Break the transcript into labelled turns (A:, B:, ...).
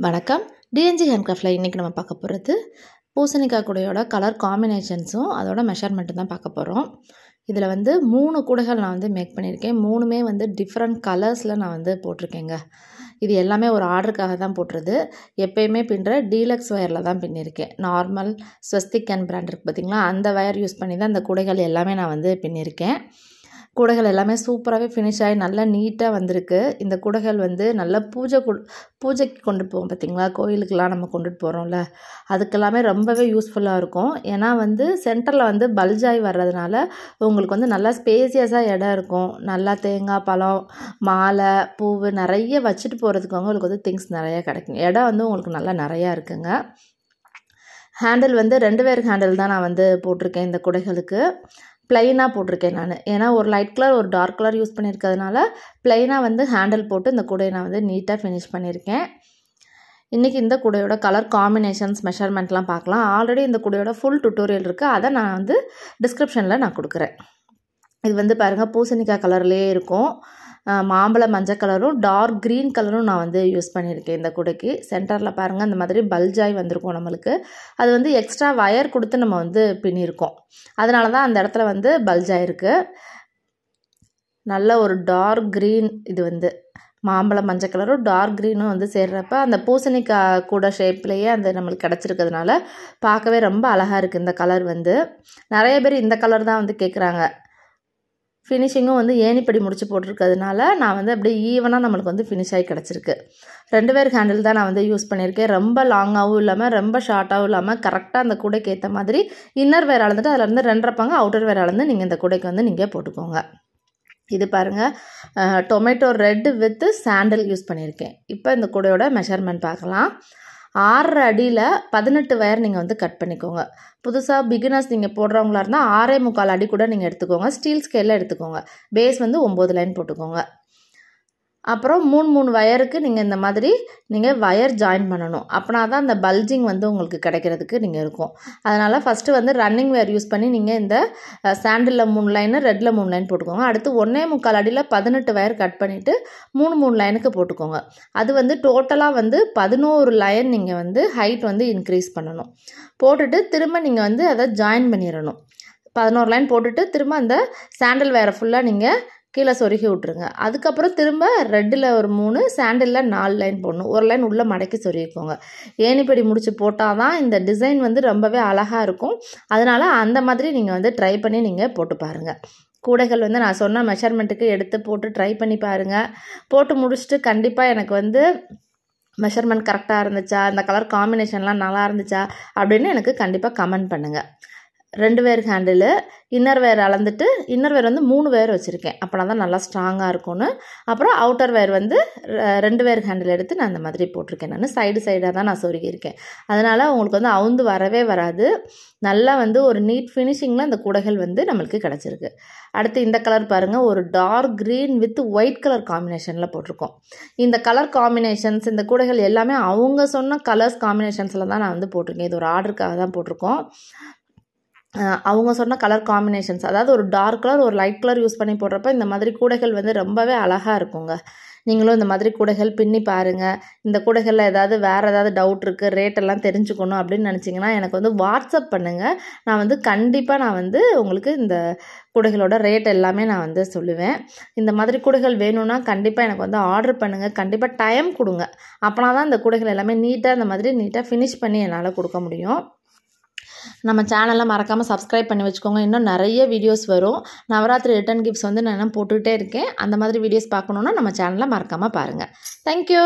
A: வணக்கம். டிஎன்ஜி ஹேண்ட்கிராஃப்டில் இன்றைக்கி நம்ம பார்க்க போகிறது பூசணிக்காய் கூடையோட கலர் காம்பினேஷன்ஸும் அதோட மெஷர்மெண்ட்டும் தான் பார்க்க போகிறோம். இதில் 3 கூடைகள் நான் மேக் பண்ணியிருக்கேன். 3மே டிஃப்ரெண்ட் கலர்ஸில் நான் போட்டிருக்கேங்க. இது எல்லாமே ஒரு ஆர்டருக்காக தான் போட்டுருது. எப்போயுமே பின்னுற டீலக்ஸ் வயரில் தான் பின்னிருக்கேன். நார்மல் ஸ்வஸ்திக் அண்ட் பிராண்ட் இருக்குது பார்த்திங்களா, அந்த வயர் யூஸ் பண்ணி தான் இந்த கூடைகள் எல்லாமே நான் பின்னிருக்கேன். கூடைகள் எல்லாமே சூப்பராகவே ஃபினிஷ் ஆகி நல்லா நீட்டாக வந்திருக்கு. இந்த கூடைகள் நல்ல பூஜைக்கு கொண்டு போவோம் பார்த்திங்களா, கோயிலுக்கெலாம் நம்ம கொண்டுட்டு போகிறோம்ல, அதுக்கெல்லாமே ரொம்பவே யூஸ்ஃபுல்லாக இருக்கும். ஏன்னா சென்டரில் பல்ஜாய் வர்றதுனால உங்களுக்கு நல்லா ஸ்பேசியஸாக இடம் இருக்கும். நல்லா தேங்காய் பழம் மாலை பூவு நிறைய வச்சுட்டு போகிறதுக்கு உங்களுக்கு திங்ஸ் நிறையா கிடைக்கும். இடம் உங்களுக்கு நல்லா நிறையா இருக்குங்க. ஹேண்டில் 2 பேர் ஹேண்டில் தான் நான் போட்டிருக்கேன். இந்த கூடைகளுக்கு ப்ளைனாக போட்டிருக்கேன் நான். ஏன்னா ஒரு லைட் கலர் ஒரு டார்க் கலர் யூஸ் பண்ணியிருக்கிறதுனால ப்ளைனாக ஹேண்டில் போட்டு இந்த கூடையை நான் நீட்டாக ஃபினிஷ் பண்ணியிருக்கேன். இன்றைக்கி இந்த கூடையோட கலர் காம்பினேஷன்ஸ் மெஷர்மெண்ட்லாம் பார்க்கலாம். ஆல்ரெடி இந்த கூடையோட ஃபுல் டுட்டோரியல் இருக்குது. அதை நான் டிஸ்கிரிப்ஷனில் நான் கொடுக்குறேன். இது பாருங்கள், பூசணிக்காய் கலர்லேயே இருக்கும். மாம்பழ மஞ்சள் கலரும் டார்க் க்ரீன் கலரும் நான் யூஸ் பண்ணியிருக்கேன். இந்த கூடைக்கு சென்டரில் பாருங்கள் இந்த மாதிரி பல்ஜாய் வந்திருக்கும். நம்மளுக்கு அது எக்ஸ்ட்ரா வயர் கொடுத்து நம்ம பின்னிருக்கோம். அதனால தான் அந்த இடத்துல பல்ஜாய் இருக்குது. நல்ல ஒரு டார்க் க்ரீன், இது மாம்பழ மஞ்சள் கலரும் டார்க் க்ரீனும் சேர்றப்ப அந்த பூசணிக்காய் கூட ஷேப்லேயே நம்மளுக்கு கிடச்சிருக்கிறதுனால பார்க்கவே ரொம்ப அழகாக இருக்குது. இந்த கலர் நிறைய பேர் இந்த கலர் தான் கேட்குறாங்க. ஃபினிஷிங்கும் ஏணிப்படி முடிச்சு போட்டிருக்கிறதுனால நான் அப்படியே ஈவனாக நம்மளுக்கு ஃபினிஷ் ஆகி கிடச்சிருக்கு. 2 பேர் ஹேண்டில் தான் நான் யூஸ் பண்ணியிருக்கேன். ரொம்ப லாங்காகவும் இல்லாமல் ரொம்ப ஷார்ட்டாகவும் இல்லாமல் கரெக்டாக அந்த கூடைக்கு ஏற்ற மாதிரி இன்னர் வேர் அளந்துட்டு அதில் 2.5 பங்கு அவுட்டர் வேர் அளந்து நீங்கள் இந்த கூடைக்கு நீங்கள் போட்டுக்கோங்க. இது பாருங்கள், tomato red with sandal use பண்ணியிருக்கேன். இப்போ இந்த கூடையோட மெஷர்மெண்ட் பார்க்கலாம். 6 அடியில் 18 வயர் நீங்கள் கட் பண்ணிக்கோங்க. புதுசாக பிகினர்ஸ் நீங்கள் போடுறவங்களா இருந்தால் 6.25 அடி கூட நீங்கள் எடுத்துக்கோங்க. ஸ்டீல் ஸ்கேலில் எடுத்துக்கோங்க. பேஸ் 9 லைன் போட்டுக்கோங்க. அப்புறம் 3 வயருக்கு நீங்கள் இந்த மாதிரி நீங்கள் வயர் ஜாயின் பண்ணணும். அப்படின்னா தான் அந்த பல்ஜிங் உங்களுக்கு கிடைக்கிறதுக்கு நீங்கள் இருக்கும். அதனால் ஃபஸ்ட்டு ரன்னிங் வயர் யூஸ் பண்ணி நீங்கள் இந்த சாண்டிலில் 3 லைனு ரெட்டில் 3 லைன் போட்டுக்கோங்க. அடுத்து 1.25 அடியில் 18 வயர் கட் பண்ணிவிட்டு 3 லைனுக்கு போட்டுக்கோங்க. அது டோட்டலாக 11 லைன் நீங்கள் ஹைட் இன்க்ரீஸ் பண்ணணும். போட்டுட்டு திரும்ப நீங்கள் அதை ஜாயின் பண்ணிடணும். 11 லைன் போட்டுட்டு திரும்ப அந்த சாண்டில் வயரை ஃபுல்லாக நீங்கள் கீழே சொருகி விட்ருங்க. அதுக்கப்புறம் திரும்ப ரெட்டில் ஒரு 3 சாண்டிலில் 4 லைன் போடணும். ஒரு லைன் உள்ளே மடக்கி சொருகிக்கோங்க. ஏணிப்படி முடிச்சு போட்டால் தான் இந்த டிசைன் ரொம்பவே அழகாக இருக்கும். அதனால் அந்த மாதிரி நீங்கள் ட்ரை பண்ணி நீங்கள் போட்டு பாருங்கள். கூடைகள் நான் சொன்ன மெஷர்மெண்ட்டுக்கு எடுத்து போட்டு ட்ரை பண்ணி பாருங்கள். போட்டு முடிச்சுட்டு கண்டிப்பாக எனக்கு மெஷர்மெண்ட் கரெக்டாக இருந்துச்சா, இந்த கலர் காம்பினேஷன்லாம் நல்லா இருந்துச்சா அப்படின்னு எனக்கு கண்டிப்பாக கமெண்ட் பண்ணுங்கள். 2 பேர் ஹேண்டிலு இன்னர் வேர் அளந்துட்டு இன்னர் வேர் 3 வேர் வச்சுருக்கேன். அப்படின்னா தான் நல்லா ஸ்ட்ராங்காக இருக்கும்னு. அப்புறம் அவுட்டர் வேர் 2 வேர் ஹேண்டில் எடுத்து நான் அந்த மாதிரி போட்டிருக்கேன். நான் சைடாக தான் நான் சொருகியிருக்கேன். அதனால் உங்களுக்கு அவுந்து வரவே வராது. நல்லா ஒரு நீட் ஃபினிஷிங்கில் அந்த கூடைகள் நம்மளுக்கு கிடச்சிருக்கு. அடுத்து இந்த கலர் பாருங்கள், ஒரு dark green with white colour காம்பினேஷனில் போட்டிருக்கோம். இந்த கலர் காம்பினேஷன்ஸ் இந்த கூடைகள் எல்லாமே அவங்க சொன்ன கலர்ஸ் காம்பினேஷன்ஸில் தான் நான் போட்டிருக்கேன். இது ஒரு ஆர்டருக்காக தான் போட்டிருக்கோம். அவங்க சொன்ன கலர் காம்பினேஷன்ஸ், அதாவது ஒரு டார்க் கலர் ஒரு லைட் கலர் யூஸ் பண்ணி போடுறப்ப இந்த மாதிரி கூடைகள் ரொம்பவே அழகாக இருக்குங்க. நீங்களும் இந்த மாதிரி கூடைகள் பின்னி பாருங்கள். இந்த கூடைகளில் வேறு ஏதாவது டவுட் இருக்குது, ரேட்டெல்லாம் தெரிஞ்சுக்கணும் அப்படின்னு நினச்சிங்கன்னா எனக்கு வாட்ஸ்அப் பண்ணுங்கள். நான் கண்டிப்பாக நான் உங்களுக்கு இந்த கூடைகளோட ரேட் எல்லாமே நான் சொல்லுவேன். இந்த மாதிரி கூடைகள் வேணும்னா கண்டிப்பாக எனக்கு ஆர்டர் பண்ணுங்கள். கண்டிப்பாக டைம் கொடுங்க. அப்படின்னா தான் இந்த கூடைகள் எல்லாமே நீட்டாக இந்த மாதிரி நீட்டாக ஃபினிஷ் பண்ணி என்னால் கொடுக்க முடியும். நம்ம சேனலை மறக்காமல் சப்ஸ்கிரைப் பண்ணி வச்சுக்கோங்க. இன்னும் நிறைய வீடியோஸ் வரும். நவராத்திரி ரிட்டன் கிஃப்ட்ஸ் நான் போட்டுகிட்டே இருக்கேன். அந்த மாதிரி வீடியோஸ் பார்க்கணுன்னா நம்ம சேனலை மறக்காமல் பாருங்கள். தேங்க்யூ.